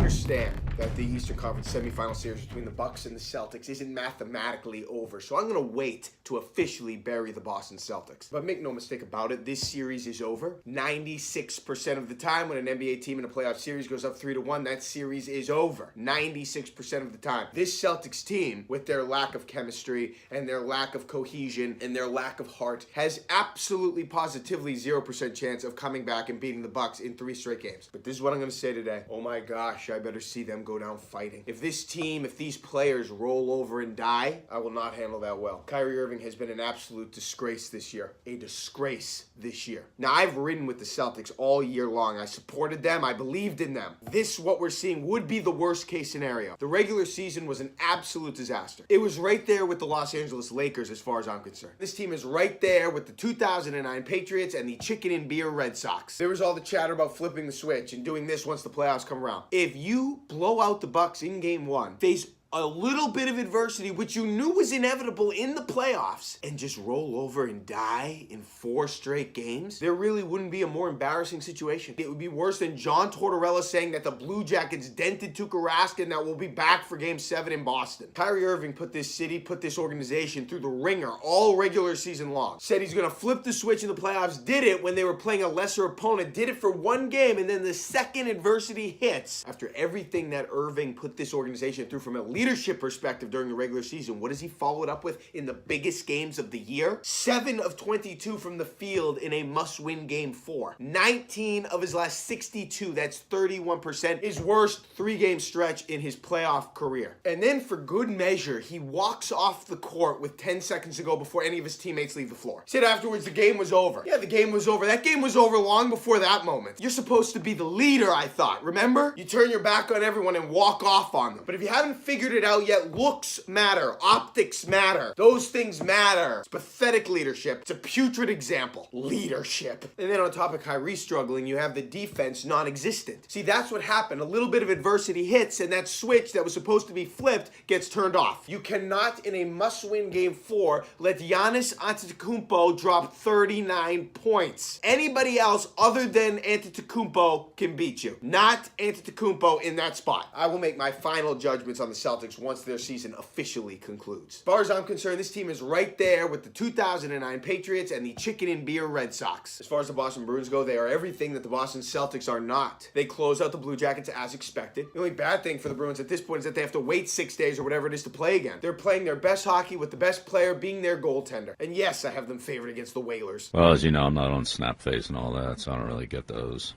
understand that the Eastern Conference semifinal series between the Bucks and the Celtics isn't mathematically over, so I'm going to wait to officially bury the Boston Celtics. But make no mistake about it, this series is over. 96% of the time when an NBA team in a playoff series goes up 3-1, that series is over. 96% of the time. This Celtics team, with their lack of chemistry and their lack of cohesion and their lack of heart, has absolutely positively 0% chance of coming back and beating the Bucks in 3 straight games. But this is what I'm going to say today. Oh my gosh, I better see them go down fighting. If this team, if these players roll over and die, I will not handle that well. Kyrie Irving has been an absolute disgrace this year. A disgrace this year. Now, I've ridden with the Celtics all year long. I supported them. I believed in them. This, what we're seeing, would be the worst case scenario. The regular season was an absolute disaster. It was right there with the Los Angeles Lakers as far as I'm concerned. This team is right there with the 2009 Patriots and the chicken and beer Red Sox. There was all the chatter about flipping the switch and doing this once the playoffs come around. If you blow out the Bucks in game 1, face a little bit of adversity, which you knew was inevitable in the playoffs, and just roll over and die in 4 straight games, there really wouldn't be a more embarrassing situation. It would be worse than John Tortorella saying that the Blue Jackets dented Tuukka Rask and that we'll be back for Game 7 in Boston. Kyrie Irving put this city, put this organization through the ringer all regular season long. Said he's going to flip the switch in the playoffs, did it when they were playing a lesser opponent, did it for 1 game, and then the second adversity hits, after everything that Irving put this organization through from a leadership perspective during the regular season, what does he follow it up with in the biggest games of the year? 7 of 22 from the field in a must-win game 4. 19 of his last 62, that's 31%, his worst 3-game stretch in his playoff career. And then for good measure, he walks off the court with 10 seconds to go before any of his teammates leave the floor. Said afterwards the game was over. Yeah, the game was over. That game was over long before that moment. You're supposed to be the leader, I thought. Remember? You turn your back on everyone and walk off on them. But if you haven't figured it out yet, looks matter. Optics matter. Those things matter. It's pathetic leadership. It's a putrid example. Leadership. And then on top of Kyrie struggling, you have the defense non-existent. See, that's what happened. A little bit of adversity hits, and that switch that was supposed to be flipped gets turned off. You cannot, in a must-win game 4, let Giannis Antetokounmpo drop 39 points. Anybody else other than Antetokounmpo can beat you. Not Antetokounmpo in that spot. I will make my final judgments on the Celtics once their season officially concludes. As far as I'm concerned, this team is right there with the 2009 Patriots and the chicken and beer Red Sox. As far as the Boston Bruins go, they are everything that the Boston Celtics are not. They close out the Blue Jackets as expected. The only bad thing for the Bruins at this point is that they have to wait 6 days or whatever it is to play again. They're playing their best hockey with the best player being their goaltender. And yes, I have them favored against the Whalers. Well, as you know, I'm not on Snapface and all that, so I don't really get those.